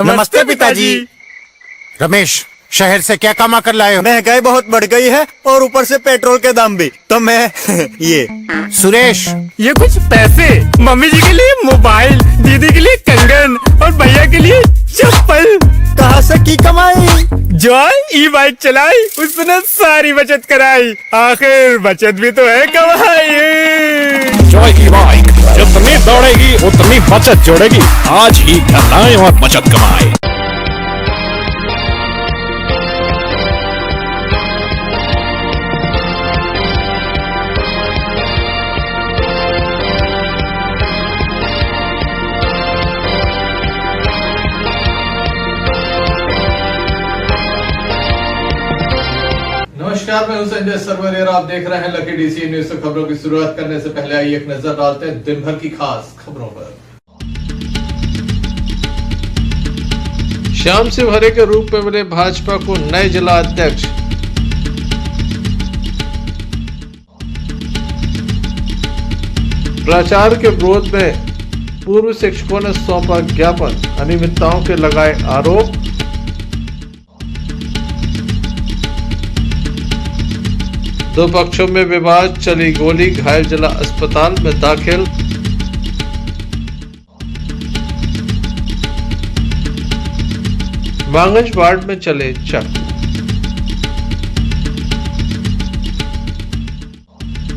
नमस्ते पिताजी। रमेश, शहर से क्या कमा कर लाए हो? महंगाई बहुत बढ़ गई है और ऊपर से पेट्रोल के दाम भी, तो मैं ये। सुरेश, ये कुछ पैसे मम्मी जी के लिए मोबाइल, दीदी के लिए कंगन और भैया के लिए चप्पल। कहाँ से की कमाई? जो ई बाइक चलाई उसने सारी बचत कराई, आखिर बचत भी तो है कमाई। जॉय की बाइक जितनी दौड़ेगी उतनी बचत जोड़ेगी। आज ही घर लाएं और बचत कमाएं। नमस्कार, मैं हूं संजय सरवरिया। आप देख रहे हैं लकी डीसी न्यूज से। खबरों की शुरुआत करने से पहले आइए एक नजर डालते हैं दिन भर की खास खबरों पर। श्याम सिंह हरे के रूप में मिले भाजपा को नए जिला अध्यक्ष। प्रचार के विरोध में पूर्व शिक्षकों ने सौंपा ज्ञापन, अनियमितताओं के लगाए आरोप। दो पक्षों में विवाद, चली गोली, घायल जिला अस्पताल में दाखिल। मांगंज वार्ड में चले चाकू।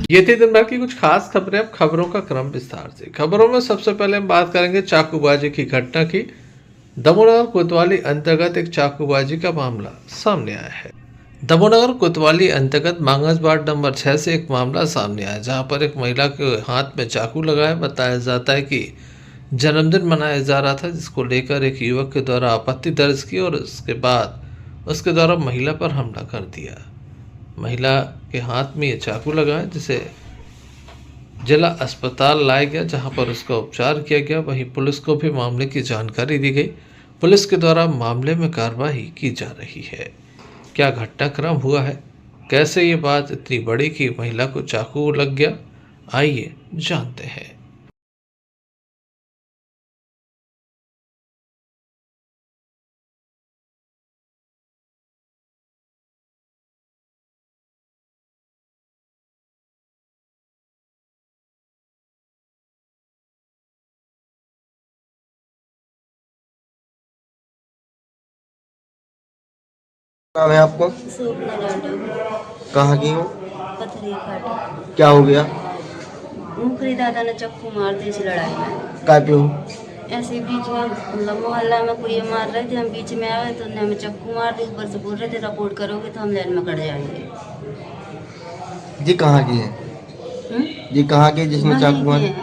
ये थी दिन भर की कुछ खास खबरें। अब खबरों का क्रम विस्तार से। खबरों में सबसे पहले हम बात करेंगे चाकूबाजी की घटना की। दमोनगर कोतवाली अंतर्गत एक चाकूबाजी का मामला सामने आया है। दमोनगर कोतवाली अंतर्गत मांगंज वार्ड नंबर 6 से एक मामला सामने आया, जहां पर एक महिला के हाथ में चाकू लगाया। बताया जाता है कि जन्मदिन मनाया जा रहा था, जिसको लेकर एक युवक के द्वारा आपत्ति दर्ज की और उसके बाद उसके द्वारा महिला पर हमला कर दिया। महिला के हाथ में ये चाकू लगाया, जिसे जिला अस्पताल लाया गया, जहां पर उसका उपचार किया गया। वहीं पुलिस को भी मामले की जानकारी दी गई। पुलिस के द्वारा मामले में कार्रवाई की जा रही है। क्या घटनाक्रम हुआ है, कैसे ये बात इतनी बड़ी कि महिला को चाकू लग गया, आइए जानते हैं। नाम है आपको? स्वप्ना लाडू। कहाँ की हो? पथरी फाटा। क्या हो गया? मुखरी दादा ने चक्कू मार दी इस लड़ाई में। काय पे हो? ऐसे बीच में मतलब मोहल्ला में कोई मार रहे थे, हम बीच में आए तो उन्होंने हमें चक्कू मार दी। ऊपर से बोल रहे थे रिपोर्ट करोगे तो हम लाइन में खड़ जाएंगे। जी कहाँ की है? जी कहाँ की जिसने चाकू मारी?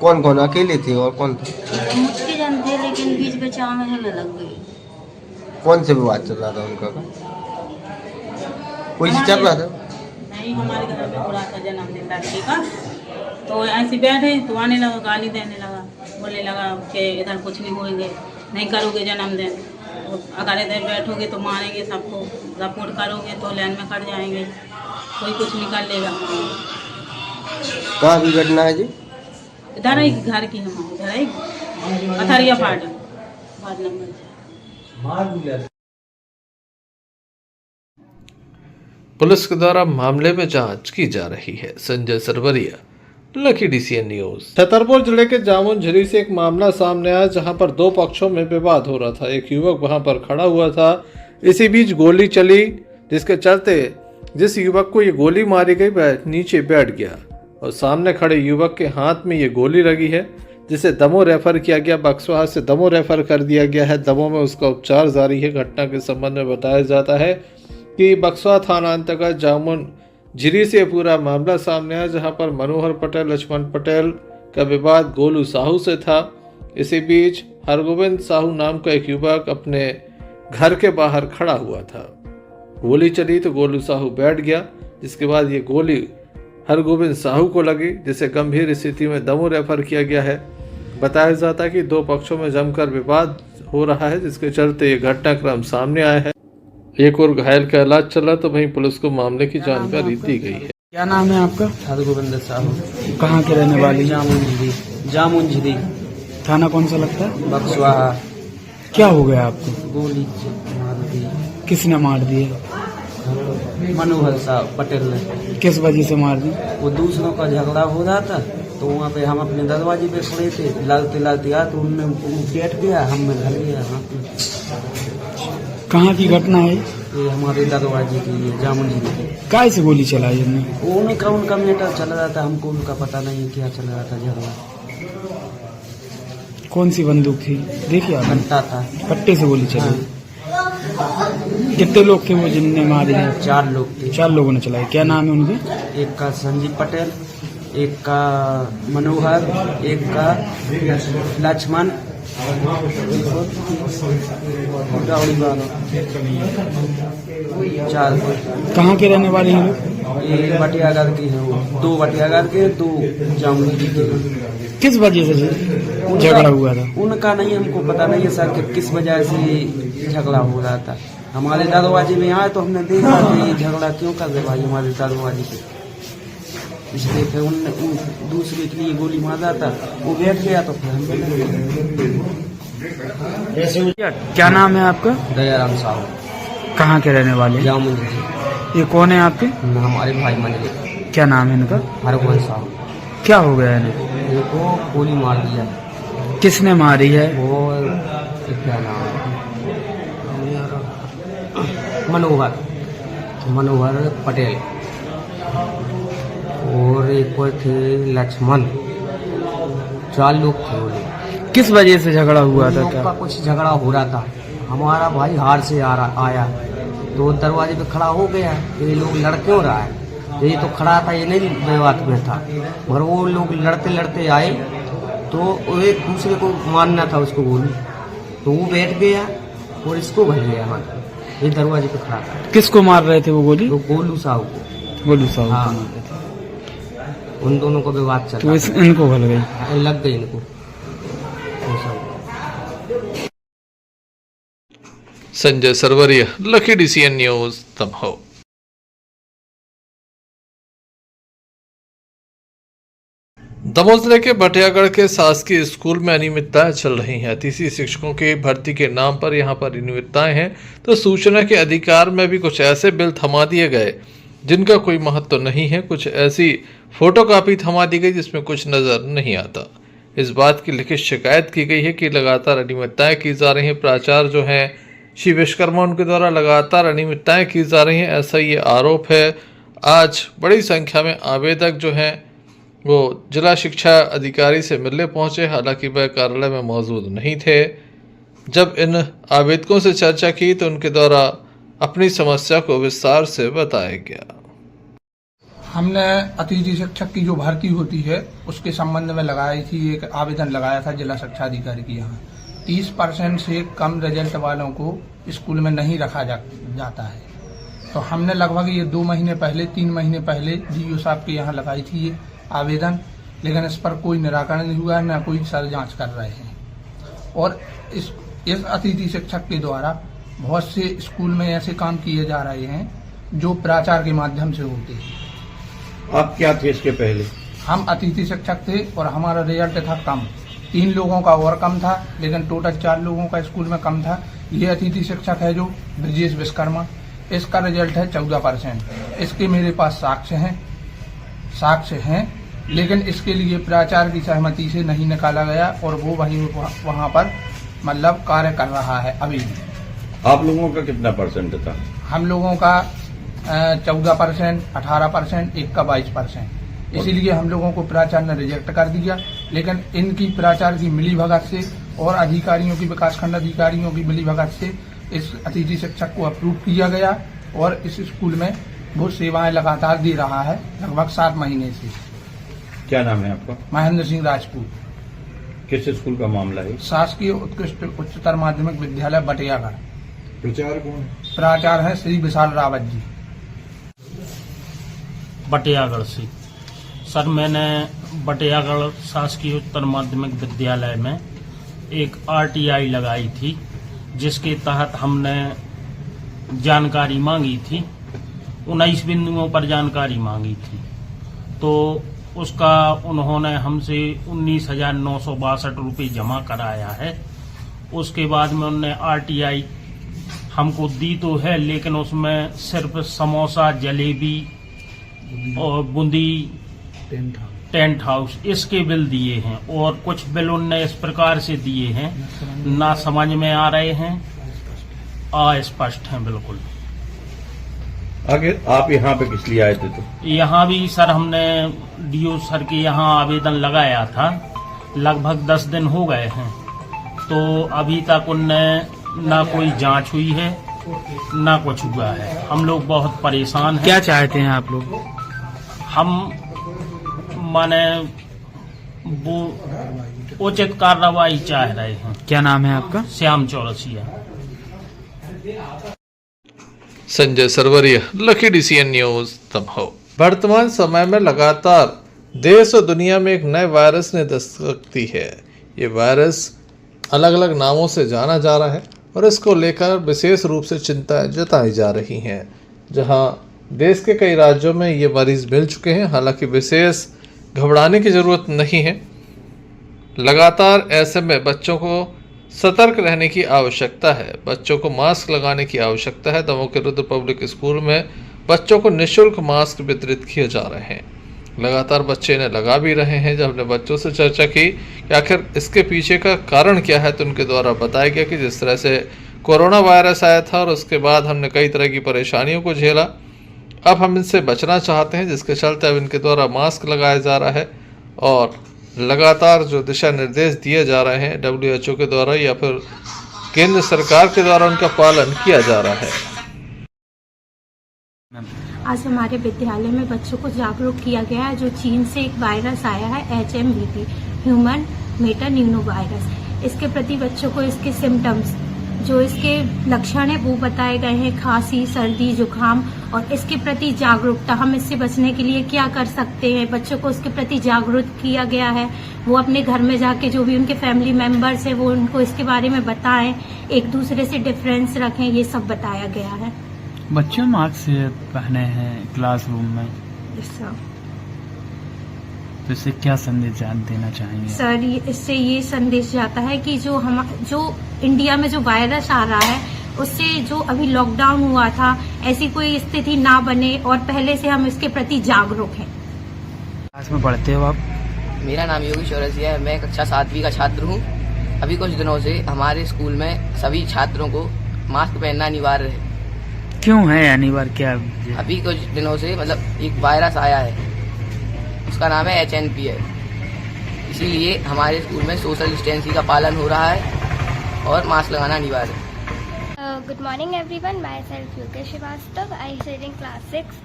कौन कौन अकेले थे और कौन थे? मुझके जानते लेकिन बीच बचाव में हमें लग गई। कौन से विवाद चल रहा था उनका? कोई से चल रहा था? नहीं, हमारे घर में पूरा था जन्मदिन लड़की का, तो ऐसे बैठे तो आने लगा, गाली देने लगा, बोलने लगा कि इधर कुछ नहीं होएंगे, नहीं करोगे जन्मदिन, अगर इधर बैठोगे तो मारेंगे सबको, रिपोर्ट करोगे तो लाइन में खड़ जाएंगे, कोई कुछ नहीं कर लेगा। कहाँ की घटना है जी? इधर ही घर की हमारे इधर ही Pathariya Phata ward number 6। Police के द्वारा मामले में जांच की जा रही है। Sanjay Sarwaria, lucky DC news. Chhatarpur जिले के जामुन झिरी से एक मामला सामने आया, जहां पर दो पक्षों में विवाद हो रहा था। एक युवक वहां पर खड़ा हुआ था, इसी बीच गोली चली, जिसके चलते जिस युवक को ये गोली मारी गई वह नीचे बैठ गया और सामने खड़े युवक के हाथ में ये गोली लगी है, जिसे दमोह रेफर किया गया। बक्सवा से दमोह रेफर कर दिया गया है। दमोह में उसका उपचार जारी है। घटना के संबंध में बताया जाता है कि बक्सवा थाना अंतर्गत जामुन झिरी से पूरा मामला सामने आया, जहां पर मनोहर पटेल, लक्ष्मण पटेल का विवाद गोलू साहू से था। इसी बीच हरगोविंद साहू नाम का एक युवक अपने घर के बाहर खड़ा हुआ था। गोली चली तो गोलू साहू बैठ गया, जिसके बाद ये गोली हरगोविंद साहू को लगी, जिसे गंभीर स्थिति में दमोह रेफर किया गया है। बताया जाता है कि दो पक्षों में जमकर विवाद हो रहा है, जिसके चलते ये घटनाक्रम सामने आया है। एक और घायल का इलाज चला, तो वहीं पुलिस को मामले की जानकारी दी गई है। क्या नाम है आपका? हरगोविंद साहू। कहाँ के रहने वाले? जामुन झिरी। थाना कौन सा लगता है? बक्सवा। क्या हो गया आपको? गोली से मार दी। किसने मार दिए? मनोहर साहब पटेल ने। किस वजह से मार दी? वो दूसरों का झगड़ा हो रहा था, तो वहाँ पे हम अपने दरवाजे पे खड़े थे, लड़ते लड़ते आ तो उनमें बैठ गया, हम में घर गया। हाँ, कहाँ की घटना है? ये हमारे दरवाजे की, ये जामुन जी की। काय से गोली चलाई उन्होंने? उनका मैटर चल रहा था, हमको उनका पता नहीं है क्या चल रहा था झगड़ा। कौन सी बंदूक थी देखिए आप? घंटा था। पट्टे से गोली चलाई। कितने लोग थे वो जिनने मारे हैं? 4 लोग थे। 4 लोगों ने चलाई। क्या नाम है उनके? एक का संजीव पटेल, एक का मनोहर, एक का लक्ष्मण, चार। कहाँ के रहने वाले हैं लोग? ये बटियागढ़ के हैं, वो 2 बटियागढ़ के, 2 जामुन जी के। किस वजह से झगड़ा हुआ था? उनका नहीं हमको पता नहीं है सर कि किस वजह से झगड़ा हो रहा था। हमारे दरवाजे में आए तो हमने देखा कि ये झगड़ा क्यों कर रहे भाई हमारे दरवाजे पे, इसलिए फिर उनने दूसरे के लिए गोली मारा था, वो बैठ गया तो फिर हम। क्या नाम है आपका? दयाराम साहब। कहाँ के रहने वाले? जामुन जी। ये कौन है आपके? हमारे भाई मंडली। क्या नाम है इनका? हरगोविंद साहब। क्या हो गया इन्हें? इनको गोली मार दिया। किसने मारी है? वो क्या नाम है, मनोहर पटेल, और एक कोई थे लक्ष्मण। 4 लोग थे वो लोग। किस वजह से झगड़ा हुआ था? का कुछ झगड़ा हो रहा था। हमारा भाई हार से आया तो दरवाजे पे खड़ा हो गया, ये लोग लड़ क्यों रहा है, ये तो खड़ा था, ये नहीं विवाद में था, मगर वो लोग लड़ते लड़ते आए तो एक दूसरे को मारना था उसको गोली, तो वो बैठ गया और इसको भर गया। हमारा ये दरवाजे पे खड़ा था। किसको मार रहे थे वो गोली? वो गोलू साहब को। गोलू साहब हाँ। को मार रहे थे। उन दोनों को विवाद चल तो रहा था। इनको भल गई? लग गई इनको। Sanjay Sarwaria, lucky DCN news, Damoh. Damoh जिले के बटियागढ़ के शासकीय स्कूल में अनियमितताएं चल रही हैं। अतिथि शिक्षकों की भर्ती के नाम पर यहां पर अनियमितताएं हैं, तो सूचना के अधिकार में भी कुछ ऐसे बिल थमा दिए गए जिनका कोई महत्व तो नहीं है। कुछ ऐसी फोटोकॉपी थमा दी गई जिसमें कुछ नजर नहीं आता। इस बात की लिखित शिकायत की गई है कि लगातार अनियमितताएं की जा रही हैं। प्राचार्य जो हैं श्री विश्वकर्मा, उनके द्वारा लगातार अनियमितताएं की जा रही हैं, ऐसा ये आरोप है। आज बड़ी संख्या में आवेदक जो हैं वो जिला शिक्षा अधिकारी से मिलने पहुंचे, हालांकि वह कार्यालय में मौजूद नहीं थे। जब इन आवेदकों से चर्चा की तो उनके द्वारा अपनी समस्या को विस्तार से बताया गया। हमने अतिथि शिक्षक की जो भर्ती होती है उसके संबंध में लगाई थी, एक आवेदन लगाया था जिला शिक्षा अधिकारी के यहाँ। 30% से कम रिजल्ट वालों को स्कूल में नहीं रखा जाता है। तो हमने लगभग ये 2 महीने पहले, 3 महीने पहले DO साहब के यहाँ लगाई थी ये आवेदन, लेकिन इस पर कोई निराकरण नहीं हुआ, न कोई सर जांच कर रहे हैं। और इस अतिथि शिक्षक के द्वारा बहुत से स्कूल में ऐसे काम किए जा रहे हैं जो प्राचार्य के माध्यम से होते हैं। आप क्या थे इसके पहले? हम अतिथि शिक्षक थे और हमारा रिजल्ट था कम, 3 लोगों का और कम था, लेकिन टोटल 4 लोगों का स्कूल में कम था। ये अतिथि शिक्षक है जो ब्रजेश विश्वकर्मा, इसका रिजल्ट है 14%। इसके मेरे पास साक्ष्य हैं, लेकिन इसके लिए प्राचार्य की सहमति से नहीं निकाला गया और वो वहाँ पर मतलब कार्य कर रहा है अभी। आप लोगों का कितना परसेंट था? हम लोगों का 14%, 18%, एक का 22%। इसीलिए हम लोगों को प्राचार्य ने रिजेक्ट कर दिया, लेकिन इनकी प्राचार्य की मिलीभगत से और अधिकारियों की, विकासखंड अधिकारियों की मिलीभगत से इस अतिथि शिक्षक को अप्रूव किया गया और इस स्कूल में वो सेवाएं लगातार दे रहा है लगभग 7 महीने से। क्या नाम है आपका? महेंद्र सिंह राजपूत। किस स्कूल का मामला है? शासकीय उत्कृष्ट उच्चतर माध्यमिक विद्यालय बटियागढ़। प्राचार्य कौन? प्राचार्य है श्री विशाल रावत जी, बटियागढ़ से। सर, मैंने बटियागढ़ शासकीय उत्तर माध्यमिक विद्यालय में एक RTI लगाई थी, जिसके तहत हमने जानकारी मांगी थी, 19 बिंदुओं पर जानकारी मांगी थी। तो उसका उन्होंने हमसे 19,962 रुपये जमा कराया है उसके बाद में उन्होंने RTI हमको दी तो है, लेकिन उसमें सिर्फ समोसा, जलेबी और बूंदी, टेंट हाउस इसके बिल दिए हैं, और कुछ बिल उनने इस प्रकार से दिए हैं ना समझ में आ रहे हैं, अस्पष्ट हैं बिल्कुल। आगे आप यहाँ पे किस लिए आए थे? तो यहाँ भी सर हमने DO सर के यहाँ आवेदन लगाया था, लगभग 10 दिन हो गए हैं, तो अभी तक उनने ना कोई जांच हुई है ना कुछ हुआ है। हम लोग बहुत परेशान हैं। क्या चाहते हैं आप लोग? हम माने वो उचित कार्रवाई चाह रहे हैं। क्या नाम है आपका? Shyam Chaurasia. Sanjay Sarwaria, lucky DCN news, Damoh. वर्तमान समय में लगातार देश और दुनिया में एक नए वायरस ने दस्तक दी है। ये वायरस अलग अलग नामों से जाना जा रहा है और इसको लेकर विशेष रूप से चिंताएं जताई जा रही हैं। जहां देश के कई राज्यों में ये मरीज मिल चुके हैं, हालांकि विशेष घबराने की ज़रूरत नहीं है। लगातार ऐसे में बच्चों को सतर्क रहने की आवश्यकता है। बच्चों को मास्क लगाने की आवश्यकता है। दमोह के रुद्र पब्लिक स्कूल में बच्चों को निःशुल्क मास्क वितरित किए जा रहे हैं। लगातार बच्चे इन्हें लगा भी रहे हैं। जब हमने बच्चों से चर्चा की कि आखिर इसके पीछे का कारण क्या है, तो उनके द्वारा बताया गया कि जिस तरह से कोरोना वायरस आया था और उसके बाद हमने कई तरह की परेशानियों को झेला, अब हम इनसे बचना चाहते हैं, जिसके चलते अब इनके द्वारा मास्क लगाया जा रहा है और लगातार जो दिशा निर्देश दिए जा रहे हैं WHO के द्वारा या फिर केंद्र सरकार के द्वारा उनका पालन किया जा रहा है। आज हमारे विद्यालय में बच्चों को जागरूक किया गया है। जो चीन से एक वायरस आया है HMVP, ह्यूमन मेटान्यूनो वायरस, इसके प्रति बच्चों को इसके सिम्टम्स, जो इसके लक्षण है वो बताए गए हैं, खांसी, सर्दी, जुकाम, और इसके प्रति जागरूकता, हम इससे बचने के लिए क्या कर सकते हैं, बच्चों को इसके प्रति जागरूक किया गया है। वो अपने घर में जाके जो भी उनके फैमिली मेंबर्स हैं वो उनको इसके बारे में बताएं, एक दूसरे से डिफरेंस रखें, ये सब बताया गया है। बच्चों मास्क पहने हैं क्लासरूम में, तो इससे क्या संदेश देना चाहेंगे? सर, इससे ये संदेश जाता है कि जो इंडिया में जो वायरस आ रहा है उससे जो अभी लॉकडाउन हुआ था, ऐसी कोई स्थिति ना बने और पहले से हम इसके प्रति जागरूक हैं। क्लास में पढ़ते हो आप? मेरा नाम योगेश चौरसिया है, मैं कक्षा 7वीं का छात्र हूँ। अभी कुछ दिनों से हमारे स्कूल में सभी छात्रों को मास्क पहनना अनिवार्य है। क्यों है अनिवार्य? क्या अभी कुछ दिनों से मतलब एक वायरस आया है, उसका नाम है HNP है, इसीलिए हमारे स्कूल में सोशल डिस्टेंसिंग का पालन हो रहा है और मास्क लगाना अनिवार्य है। Good morning everyone, myself Yogesh Srivastava, I study in class 6.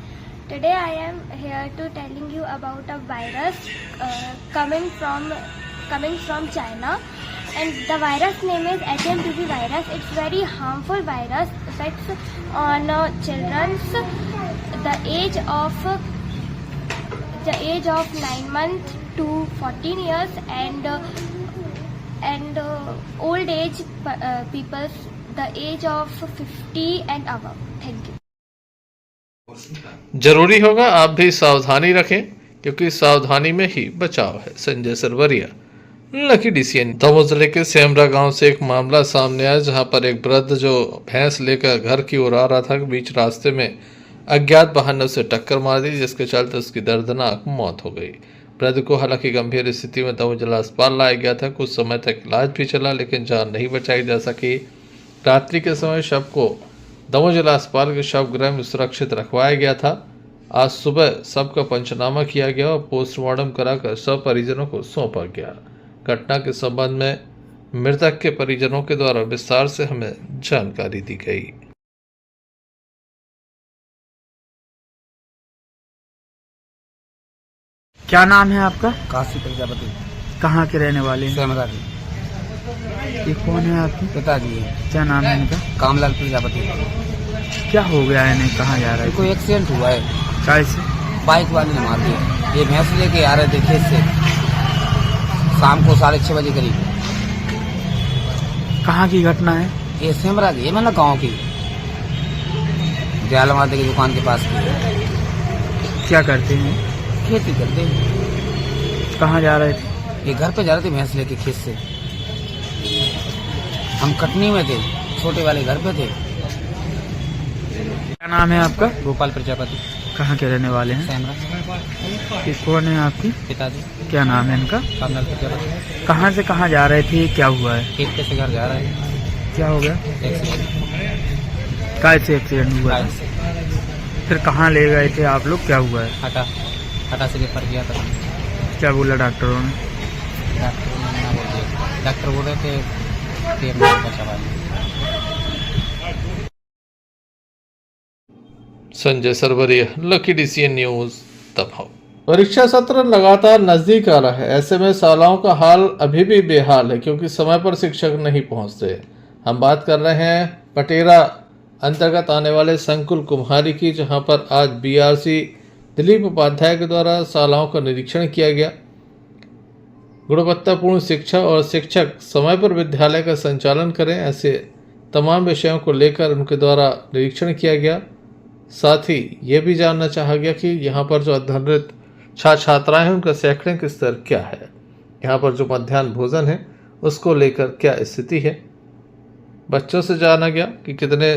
Today I am here to telling you about a virus coming from China, and the virus name is HMPV virus. It's very harmful virus, affects on children's the age of 9 months to 14 years and old age people the age of 50 and above. Thank you. जरूरी होगा आप भी सावधानी रखें, क्योंकि सावधानी में ही बचाव है। Sanjay Sarwaria, lucky DCN। दमोह जिले के सेमरा गांव से एक मामला सामने आया, जहां पर एक वृद्ध जो भैंस लेकर घर की ओर आ रहा था, बीच रास्ते में अज्ञात वाहन ने उसे टक्कर मार दी, जिसके चलते उसकी दर्दनाक मौत हो गई। वृद्ध को हालांकि गंभीर स्थिति में दमोह जिला अस्पताल लाया गया था। कुछ समय तक इलाज भी चला, लेकिन जान नहीं बचाई जा सकी। रात्रि के समय शव को दमोह जिला अस्पताल के शव गृह में सुरक्षित रखवाया गया था। आज सुबह शव का पंचनामा किया गया और पोस्टमार्टम कराकर शव परिजनों को सौंपा गया। घटना के संबंध में मृतक के परिजनों के द्वारा विस्तार से हमें जानकारी दी गई। क्या नाम है आपका? काशी प्रजापति। कहाँ के रहने वाले हैं? सेमरा के। ये कौन है आपके पिताजी है। क्या नाम है इनका? कामलाल प्रजापति। क्या हो गया है, इन्हें कहाँ जा रहा है? कोई एक्सीडेंट हुआ है, कैसे? बाइक वाले ने मार दिया। ये भैंस लेके आ रहे थे खेत से, शाम को 6:30 बजे करीब। कहाँ की घटना है? ये सेमरा की, मतलब गाँव की, दयाल माता की दुकान के पास की। क्या करते हैं? खेती करते हैं। कहाँ जा रहे थे? ये घर पे जा रहे थे भैंस लेके खेत से। हम कटनी में थे, छोटे वाले घर पे थे। क्या नाम है आपका? गोपाल प्रजापति। कहाँ के रहने वाले हैं? सैमरा। कौन है आपकी पिताजी। क्या नाम है इनका? कामलाल प्रजापति। कहाँ से कहाँ जा रहे थे, क्या हुआ है? खेत से घर जा रहे हैं। क्या हो गया? एक्सीडेंट। काय से एक्सीडेंट हुआ है? फिर कहाँ ले गए थे आप लोग, क्या हुआ है? हटा से रेफर किया था। क्या बोला डॉक्टरों ने? डॉक्टरों ने मना बोल दिया। डॉक्टर बोल रहे थे कि का सवाल। Sanjay Sarwaria, lucky DCN news, Damoh. परीक्षा सत्र लगातार नजदीक आ रहा है। ऐसे में शालाओं का हाल अभी भी बेहाल है क्योंकि समय पर शिक्षक नहीं पहुंचते। हम बात कर रहे हैं पटेरा अंतर्गत आने वाले संकुल कुम्हारी की, जहां पर आज बीआरसी दिलीप उपाध्याय के द्वारा शालाओं का निरीक्षण किया गया। गुणवत्तापूर्ण शिक्षा और शिक्षक समय पर विद्यालय का संचालन करें, ऐसे तमाम विषयों को लेकर उनके द्वारा निरीक्षण किया गया। साथ ही ये भी जानना चाहा गया कि यहाँ पर जो अध्ययनरत छात्र छात्राएं हैं उनका शैक्षणिक स्तर क्या है, यहाँ पर जो मध्याह्न भोजन है उसको लेकर क्या स्थिति है। बच्चों से जाना गया कि कितने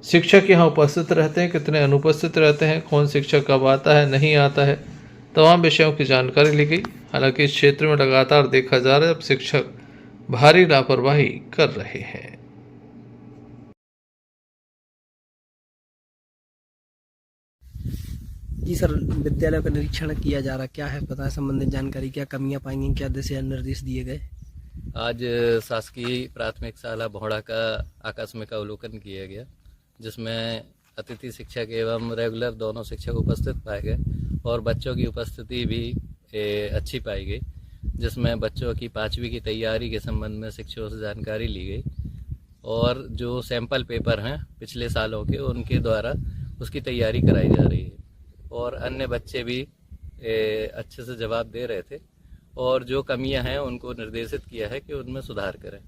शिक्षक यहाँ उपस्थित रहते हैं, कितने अनुपस्थित रहते हैं, कौन शिक्षक कब आता है नहीं आता है, तमाम विषयों की जानकारी ली गई। हालांकि इस क्षेत्र में लगातार देखा जा रहा है अब शिक्षक भारी लापरवाही कर रहे हैं। जी सर, विद्यालय का निरीक्षण किया जा रहा, क्या है पता है संबंधित जानकारी, क्या कमियां पाएंगी, क्या दिशा निर्देश दिए गए? आज शासकीय प्राथमिक शाला भोड़ा का आकस्मिक अवलोकन किया गया, जिसमें अतिथि शिक्षक एवं रेगुलर दोनों शिक्षक उपस्थित पाए गए और बच्चों की उपस्थिति भी अच्छी पाई गई, जिसमें बच्चों की 5वीं की तैयारी के संबंध में शिक्षकों से जानकारी ली गई और जो सैंपल पेपर हैं पिछले सालों के उनके द्वारा उसकी तैयारी कराई जा रही है और अन्य बच्चे भी अच्छे से जवाब दे रहे थे और जो कमियां हैं उनको निर्देशित किया है कि उनमें सुधार करें।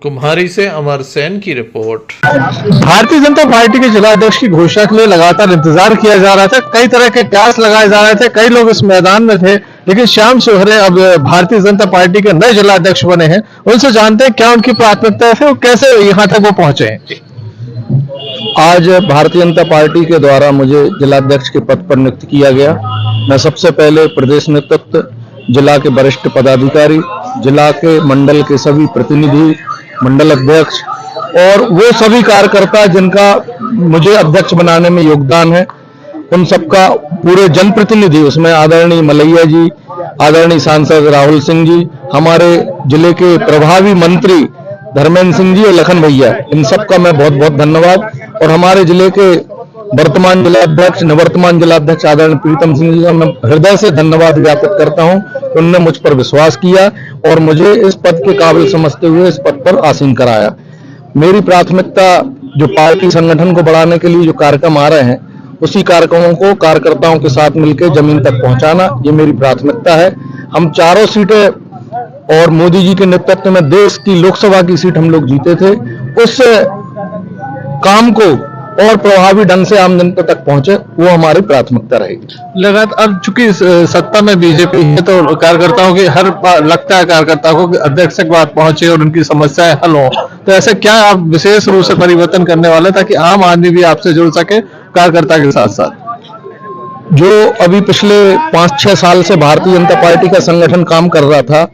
कुम्हारी से अमर सेन की रिपोर्ट। भारतीय जनता पार्टी के जिलाध्यक्ष की घोषणा के लिए लगातार इंतजार किया जा रहा था। कई तरह के क्लास लगाए जा रहे थे, कई लोग इस मैदान में थे, लेकिन श्याम सोहरे अब भारतीय जनता पार्टी के नए जिलाध्यक्ष बने हैं। उनसे जानते हैं क्या उनकी प्राथमिकता है और कैसे यहाँ तक वो पहुंचे हैं। आज भारतीय जनता पार्टी के द्वारा मुझे जिलाध्यक्ष के पद पर नियुक्त किया गया। मैं सबसे पहले प्रदेश नेतृत्व, जिला के वरिष्ठ पदाधिकारी, जिला के मंडल के सभी प्रतिनिधि, मंडल अध्यक्ष और वो सभी कार्यकर्ता जिनका मुझे अध्यक्ष बनाने में योगदान है, उन सबका पूरे जनप्रतिनिधि, उसमें आदरणीय मलैया जी, आदरणीय सांसद राहुल सिंह जी, हमारे जिले के प्रभावी मंत्री धर्मेंद्र सिंह जी और लखन भैया, इन सबका मैं बहुत बहुत धन्यवाद। और हमारे जिले के वर्तमान जिलाध्यक्ष, निवर्तमान जिलाध्यक्ष आदरणीय प्रीतम सिंह जी का मैं हृदय से धन्यवाद ज्ञापित करता हूं। उन्होंने मुझ पर विश्वास किया और मुझे इस पद के काबिल समझते हुए इस पद पर आसीन कराया। मेरी प्राथमिकता जो पार्टी संगठन को बढ़ाने के लिए जो कार्यक्रम आ रहे हैं, उसी कार्यक्रमों को कार्यकर्ताओं के साथ मिलकर जमीन तक पहुंचाना, ये मेरी प्राथमिकता है। हम 4 सीटें और मोदी जी के नेतृत्व में देश की लोकसभा की सीट हम लोग जीते थे, उस काम को और प्रभावी ढंग से आम जनता तक पहुंचे, वो हमारी प्राथमिकता रहेगी। लगातार अब चूंकि सत्ता में बीजेपी है तो कार्यकर्ताओं की हर बार लगता है कार्यकर्ताओं को कि अध्यक्ष के बाद पहुंचे और उनकी समस्याएं हल हो, तो ऐसे क्या आप विशेष रूप से परिवर्तन करने वाले ताकि आम आदमी भी आपसे जुड़ सके कार्यकर्ता के साथ साथ? जो अभी पिछले 5-6 साल से भारतीय जनता पार्टी का संगठन काम कर रहा था,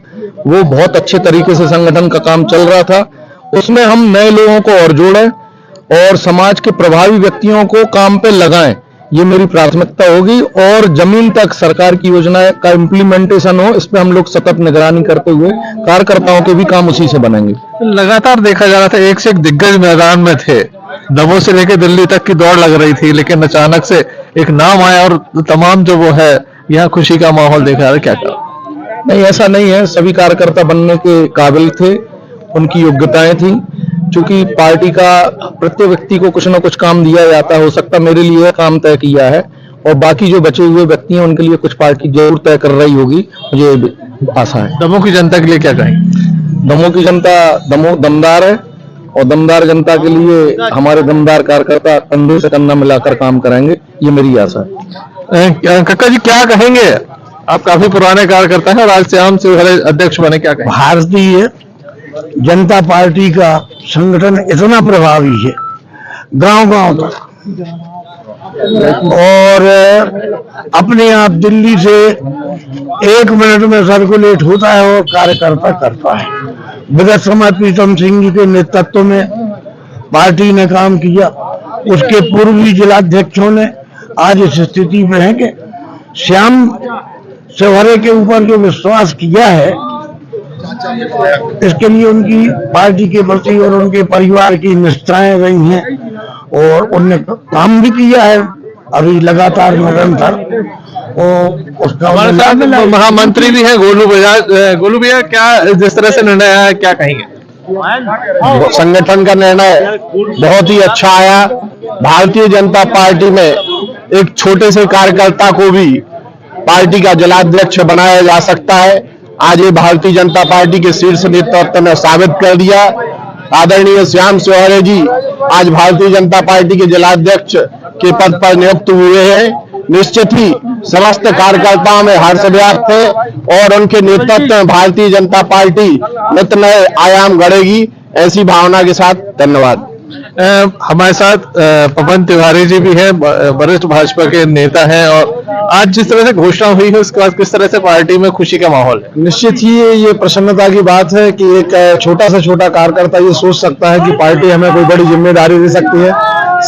वो बहुत अच्छे तरीके से संगठन का काम चल रहा था। उसमें हम नए लोगों को और जोड़ें और समाज के प्रभावी व्यक्तियों को काम पे लगाएं, ये मेरी प्राथमिकता होगी। और जमीन तक सरकार की योजनाएं का इम्प्लीमेंटेशन हो, इस पे हम लोग सतत निगरानी करते हुए कार्यकर्ताओं के भी काम उसी से बनेंगे। लगातार देखा जा रहा था एक से एक दिग्गज मैदान में थे, दमोह से लेकर दिल्ली तक की दौड़ लग रही थी, लेकिन अचानक से एक नाम आया और तमाम जो वो है यहाँ खुशी का माहौल देखा जा रहा है, क्या कहा? नहीं, ऐसा नहीं है, सभी कार्यकर्ता बनने के काबिल थे, उनकी योग्यताएं थी। चूंकि पार्टी का प्रत्येक व्यक्ति को कुछ न कुछ काम दिया जाता है, हो सकता मेरे लिए काम तय किया है और बाकी जो बचे हुए व्यक्ति हैं उनके लिए कुछ पार्टी जरूर तय कर रही होगी, मुझे आशा है। दमोह की जनता के लिए क्या कहेंगे? दमोह की जनता, दमोह दमदार है और दमदार जनता के लिए हमारे दमदार कार्यकर्ता कंधे से कंधा मिलाकर काम करेंगे, ये मेरी आशा है। काका जी क्या कहेंगे? आप काफी पुराने कार्यकर्ता हैं और आज श्याम शिवहरे अध्यक्ष बने, क्या कहें? भारतीय जनता पार्टी का संगठन इतना प्रभावी है गांव-गांव तक, और अपने आप दिल्ली से 1 मिनट में सर्कुलेट होता है और कार्यकर्ता करता है। विगत समय प्रीतम सिंह जी के नेतृत्व में पार्टी ने काम किया, उसके पूर्वी जिलाध्यक्षों ने आज इस स्थिति में है कि श्याम शिवहरे के ऊपर जो विश्वास किया है, इसके लिए उनकी पार्टी के प्रति और उनके परिवार की निष्ठाएं रही हैं और उनने काम भी किया है अभी लगातार निरंतर। और उसका हमारे साथ महामंत्री भी हैं गोलू भैया। गोलू भैया, क्या जिस तरह से निर्णय आया, क्या कहेंगे? संगठन का निर्णय बहुत ही अच्छा आया। भारतीय जनता पार्टी में एक छोटे से कार्यकर्ता को भी पार्टी का जिलाध्यक्ष बनाया जा सकता है। आज ये भारतीय जनता पार्टी के शीर्ष नेतृत्व ने साबित कर दिया। आदरणीय श्याम शिवहरे जी आज भारतीय जनता पार्टी के जिलाध्यक्ष के पद पर नियुक्त हुए हैं। निश्चित ही समस्त कार्यकर्ताओं में हर्ष व्याप्त है और उनके नेतृत्व में भारतीय जनता पार्टी नित नए आयाम गढ़ेगी, ऐसी भावना के साथ। धन्यवाद। हमारे साथ पवन तिवारी जी भी हैं, वरिष्ठ भाजपा के नेता हैं, और आज जिस तरह से घोषणा हुई है उसके बाद किस तरह से पार्टी में खुशी का माहौल है? निश्चित ही ये प्रसन्नता की बात है कि एक छोटा से छोटा कार्यकर्ता ये सोच सकता है कि पार्टी हमें कोई बड़ी जिम्मेदारी दे सकती है।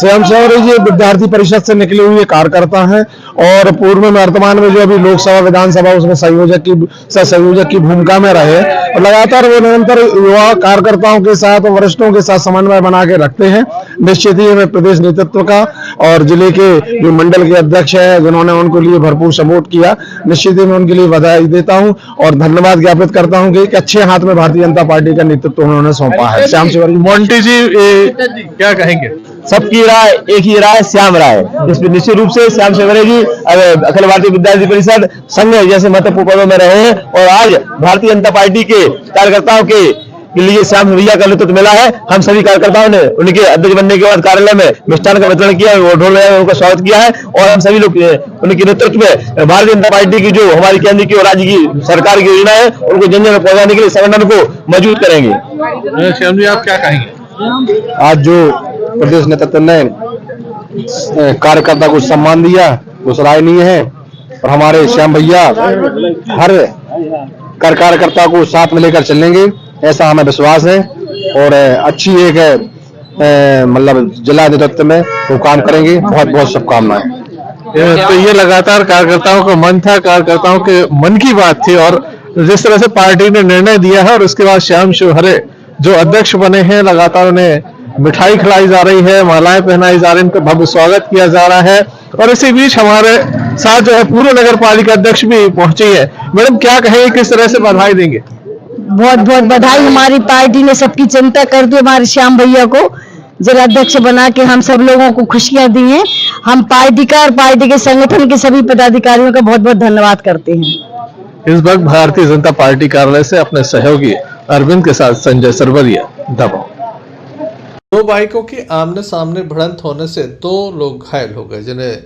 श्याम शिवहरे जी विद्यार्थी परिषद से निकले हुए कार्यकर्ता हैं और पूर्व में वर्तमान में जो अभी लोकसभा विधानसभा उसमें सहसंयोजक की भूमिका में रहे और लगातार वो निरंतर युवा कार्यकर्ताओं के साथ और वरिष्ठों के साथ समन्वय बना के रखते हैं। निश्चित ही मैं प्रदेश नेतृत्व का और जिले के जो मंडल के अध्यक्ष हैं जिन्होंने उनको लिए भरपूर सपोर्ट किया, निश्चित ही मैं उनके लिए बधाई देता हूं और धन्यवाद ज्ञापित करता हूं कि एक अच्छे हाथ में भारतीय जनता पार्टी का नेतृत्व उन्होंने सौंपा है। श्याम शिवहरे जी। मोंटी जी क्या कहेंगे? सबकी राय एक ही राय, श्याम राय। इसमें निश्चित रूप से श्याम शिवहरे जी अखिल भारतीय विद्यार्थी परिषद संघ जैसे महत्वपूर्ण पदों में रहे हैं और आज भारतीय जनता पार्टी के कार्यकर्ताओं के लिए श्याम भैया का नेतृत्व मिला है। हम सभी कार्यकर्ताओं ने उनके अध्यक्ष बनने के बाद कार्यालय में मिष्ठान का वितरण किया, ढोल बजाकर उनका स्वागत किया है और हम सभी लोग उनके नेतृत्व में भारतीय जनता पार्टी की जो हमारी केंद्र की और राज्य की सरकार की योजना है उनको जन जन में पहुंचाने के लिए संगठन को मजबूत करेंगे। श्याम जी, आप क्या कहेंगे? आज जो प्रदेश नेतृत्व ने कार्यकर्ता को सम्मान दिया वो सराहनीय है और हमारे श्याम भैया हर कार्यकर्ता को साथ में लेकर चलेंगे, ऐसा हमें विश्वास है और अच्छी एक मतलब जिला नेतृत्व में वो काम करेंगे। बहुत बहुत शुभकामनाएं। तो ये लगातार कार्यकर्ताओं का मन था, कार्यकर्ताओं के मन की बात थी और जिस तरह से पार्टी ने निर्णय दिया है और उसके बाद श्याम शिवहरे जो अध्यक्ष बने हैं, लगातार उन्हें मिठाई खिलाई जा रही है, मालाएं पहनाई जा रही है, उनका भव्य स्वागत किया जा रहा है। और इसी बीच हमारे साथ जो है पूर्व नगर पालिका अध्यक्ष भी पहुंची है। मैडम, क्या कहेंगे, किस तरह से बधाई देंगे? बहुत बहुत बधाई। हमारी पार्टी ने सबकी चिंता करते हुए हमारे श्याम भैया को जिलाध्यक्ष बना के हम सब लोगों को खुशियां दी हैं। हम पार्टी का और पार्टी के संगठन के सभी पदाधिकारियों का बहुत बहुत धन्यवाद करते हैं। इस वक्त भारतीय जनता पार्टी कार्यालय से अपने सहयोगी अरविंद के साथ संजय सरवरिया, दबाव। दो बाइकों की आमने सामने भिड़ंत होने से 2 लोग घायल हो गए, जिन्हें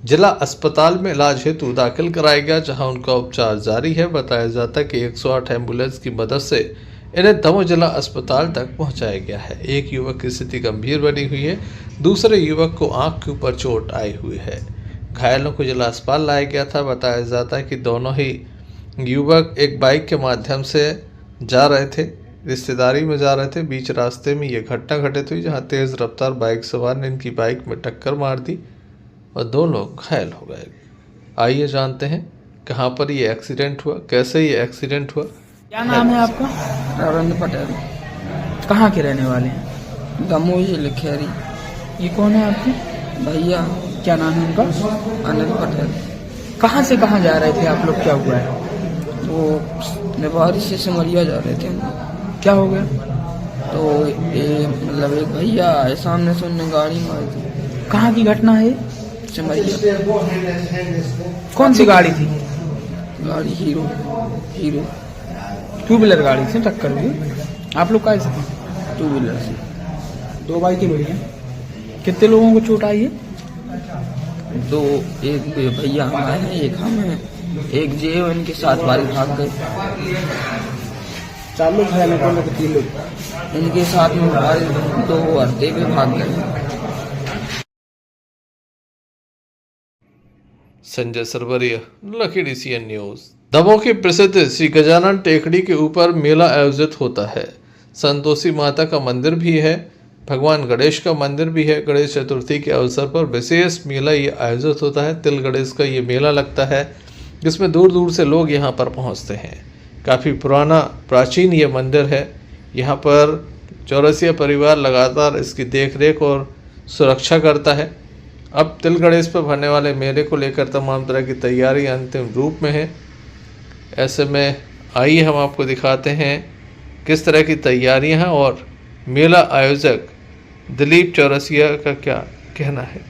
जिला अस्पताल में इलाज हेतु दाखिल कराया गया, जहां उनका उपचार जारी है। बताया जाता है कि 108 एम्बुलेंस की मदद से इन्हें दमोह जिला अस्पताल तक पहुंचाया गया है। एक युवक की स्थिति गंभीर बनी हुई है, दूसरे युवक को आंख के ऊपर चोट आई हुई है। घायलों को जिला अस्पताल लाया गया था। बताया जाता है कि दोनों ही युवक एक बाइक के माध्यम से जा रहे थे, रिश्तेदारी में जा रहे थे। बीच रास्ते में ये घटना घटित हुई, जहां तेज रफ्तार बाइक सवार ने इनकी बाइक में टक्कर मार दी और 2 लोग घायल हो गए। आइए जानते हैं कहां पर ये एक्सीडेंट हुआ, कैसे ये एक्सीडेंट हुआ। क्या नाम है आपका? नरेंद्र पटेल। कहाँ के रहने वाले हैं? दमोह लिखेरी। ये कौन है आपके भैया? क्या नाम है उनका? अनिल पटेल। कहाँ से कहाँ जा रहे थे आप लोग? क्या हुआ है? वो निवारी से सिमरिया जा रहे थे। क्या हो गया? तो ये मतलब एक भैया आए सामने से, उन्होंने गाड़ी मारी थी। कहाँ की घटना है? सिमरिया। कौन सी गाड़ी थी? गाड़ी हीरो 2 व्हीलर गाड़ी से टक्कर हुई। आप लोग कैसे थे? 2 व्हीलर से। 2 बाइकें मिली हैं। कितने लोगों को चोट आई है? 2, एक भैया हमारे हैं, एक हम हैं, एक जे इनके साथ बारी भाग गए। 4 लोग घायल हैं, कौन लोग? 3 लोग। इनके साथ में बारी 2 हफ्ते में भाग गए। Sanjay Sarwaria, lucky DCN news. Damoh की प्रसिद्ध श्री गजानन टेकड़ी के ऊपर मेला आयोजित होता है। संतोषी माता का मंदिर भी है, भगवान गणेश का मंदिर भी है। गणेश चतुर्थी के अवसर पर विशेष मेला ये आयोजित होता है। तिल गणेश का ये मेला लगता है, जिसमें दूर दूर से लोग यहाँ पर पहुँचते हैं। काफ़ी पुराना प्राचीन ये मंदिर है। यहाँ पर चौरसिया परिवार लगातार इसकी देखरेख और सुरक्षा करता है। अब तिल गणेश पर भरने वाले मेले को लेकर तमाम तरह की तैयारी अंतिम रूप में है। ऐसे में आइए हम आपको दिखाते हैं किस तरह की तैयारियां हैं और मेला आयोजक दिलीप चौरसिया का क्या कहना है।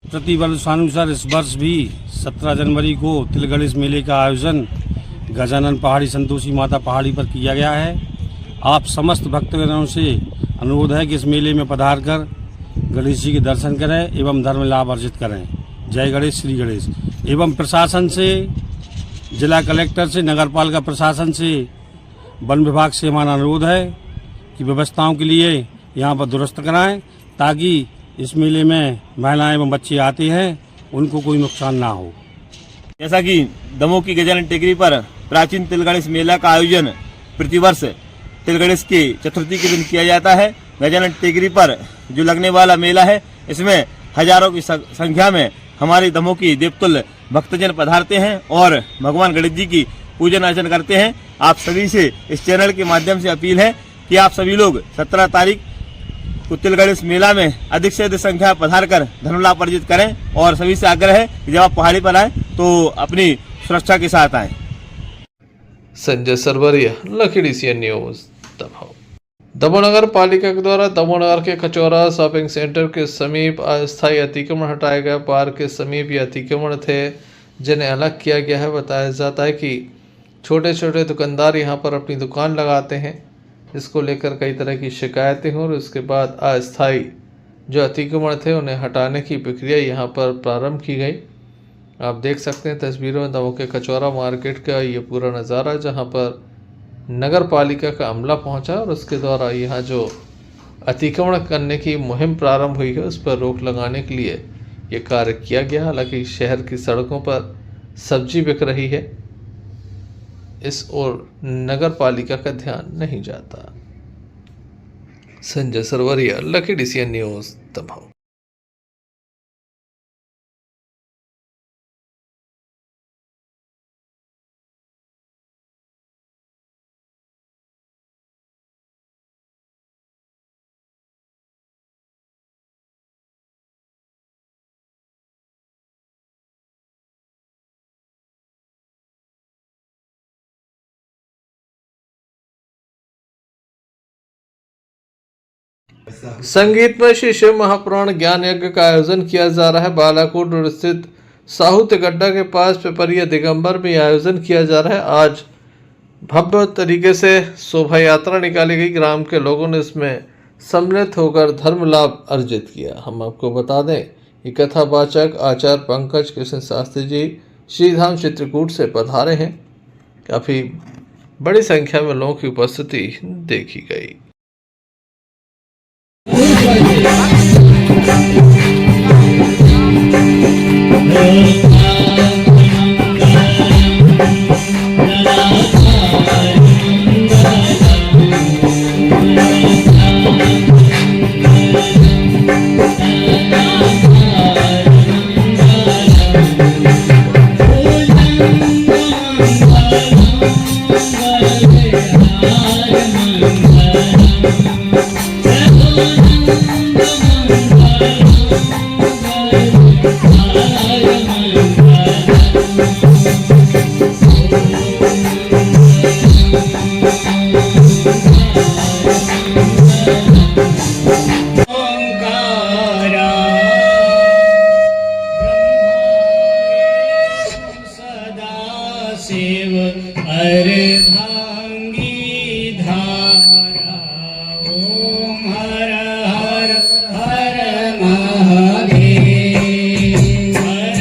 प्रति वर्षानुसार इस वर्ष भी 17 जनवरी को तिल गणेश मेले का आयोजन गजानन पहाड़ी संतोषी माता पहाड़ी पर किया गया है। आप समस्त भक्तगणों से अनुरोध है कि इस मेले में पधार कर गणेश जी के दर्शन करें एवं धर्म लाभ अर्जित करें। जय गणेश, श्री गणेश। एवं प्रशासन से, जिला कलेक्टर से, नगरपालिका प्रशासन से, वन विभाग से हमारा अनुरोध है कि व्यवस्थाओं के लिए यहाँ पर दुरुस्त कराएं, ताकि इस मेले में महिलाएं एवं बच्चे आते हैं उनको कोई नुकसान ना हो। जैसा कि दमोह की गजानन टेकरी पर प्राचीन तिल गणेश मेला का आयोजन प्रतिवर्ष तिल गणेश की चतुर्थी के दिन किया जाता है। गजानन टेकरी पर जो लगने वाला मेला है, इसमें हजारों की संख्या में हमारे दमोह की देवतुल्य भक्तजन पधारते हैं और भगवान गणेश जी की पूजन अर्चन करते हैं। आप सभी से इस चैनल के माध्यम से अपील है कि आप सभी लोग 17 तारीख को तिल गणेश मेला में अधिक से अधिक संख्या पधार कर धन लाभ अर्जित करें। और सभी से आग्रह है कि जब आप पहाड़ी पर आए तो अपनी सुरक्षा के साथ आएं। Sanjay Sarwaria, lucky DCN news, Damoh. Damoh नगर पालिका के द्वारा दमोह नगर के खचौरा शॉपिंग सेंटर के समीप अस्थायी अतिक्रमण हटाए गए। पार्क के समीप ये अतिक्रमण थे, जिन्हें अलग किया गया है। बताया जाता है कि छोटे छोटे दुकानदार यहाँ पर अपनी दुकान लगाते हैं। इसको लेकर कई तरह की शिकायतें हुई और उसके बाद अस्थायी जो अतिक्रमण थे उन्हें हटाने की प्रक्रिया यहाँ पर प्रारंभ की गई। आप देख सकते हैं तस्वीरों में दमोह के कचौरा मार्केट का ये पूरा नज़ारा, जहाँ पर नगर पालिका का अमला पहुंचा और उसके द्वारा यहाँ जो अतिक्रमण करने की मुहिम प्रारंभ हुई है उस पर रोक लगाने के लिए ये कार्य किया गया। हालांकि शहर की सड़कों पर सब्जी बिक रही है, इस ओर नगर पालिका का ध्यान नहीं जाता। Sanjay Sarwaria, lucky DCN news, Damoh. संगीत में श्री शिव महापुराण ज्ञान यज्ञ का आयोजन किया जा रहा है। बालाकोट स्थित साहुत्य गड्ढा के पास पिपरिया दिगंबर में आयोजन किया जा रहा है। आज भव्य तरीके से शोभा यात्रा निकाली गई। ग्राम के लोगों ने इसमें सम्मिलित होकर धर्म लाभ अर्जित किया। हम आपको बता दें कि कथावाचक आचार्य पंकज कृष्ण शास्त्री जी श्रीधाम चित्रकूट से पधारे हैं। काफ़ी बड़ी संख्या में लोगों की उपस्थिति देखी गई। शिव अर्धांगी धारा ओम हर हर हर महादेव हर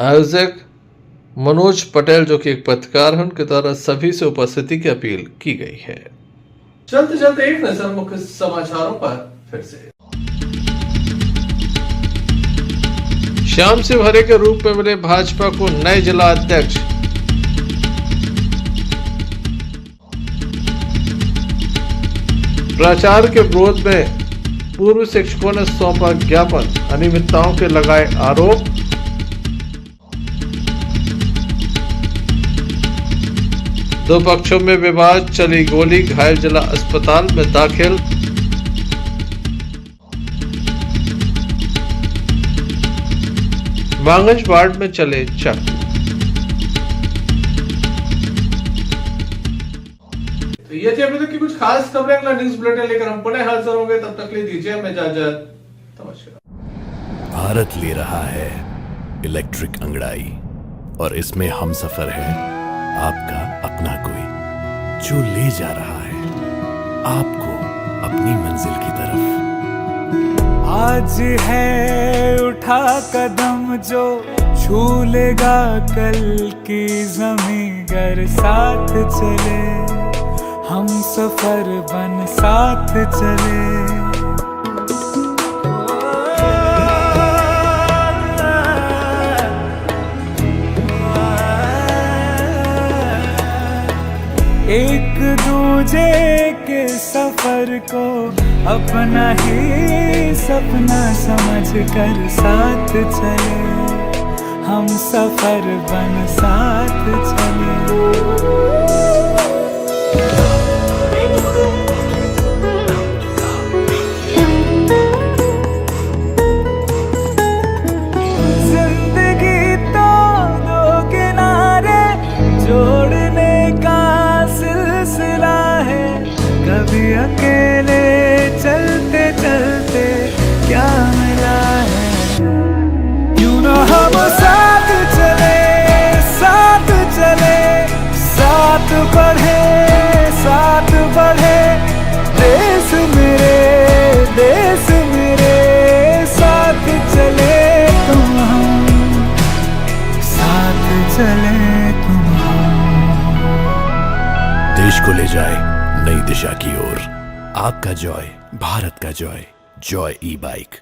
आयोजक मनोज पटेल जो कि एक पत्रकार हैं, उनके द्वारा सभी से उपस्थिति की अपील की गई है। चलते चलते एक नजर मुख्य समाचारों पर फिर से। श्याम सिंह हरे के रूप में मिले भाजपा को नए जिला अध्यक्ष। प्रचार के विरोध में पूर्व शिक्षकों ने सौंपा ज्ञापन, अनियमितताओं के लगाए आरोप। दो पक्षों में विवाद, चली गोली, घायल जिला अस्पताल में दाखिल। मांगंज वार्ड में चले चाकू। तो ये थी अभी तक की कुछ खास खबरें। अगला न्यूज बुलेटिन लेकर हम पुनः हाजिर होंगे, तब तक ले दीजिए हमें इजाजत। नमस्कार। भारत ले रहा है इलेक्ट्रिक अंगड़ाई और इसमें हम सफर है आपका अपना कोई, जो ले जा रहा है आपको अपनी मंजिल की तरफ। आज है उठा कदम जो छू लेगा कल की ज़मीं, गर साथ चले हम सफर बन साथ चले। एक दूजे के सफर को अपना ही सपना समझ कर साथ चले, हम सफर बन साथ चले। जिंदगी तो दो किनारे जोड़ने का सिलसिला है, कभी अकेले चलते चलते क्या मिला है। क्यों ना हम साथ चले, साथ चले, साथ बढ़े, साथ बढ़े। देश मेरे, देश मेरे, साथ चले तुम हम, साथ चले तुम हम। देश को ले जाए नई दिशा की ओर, आपका जॉय, भारत का जॉय, जॉय ई बाइक।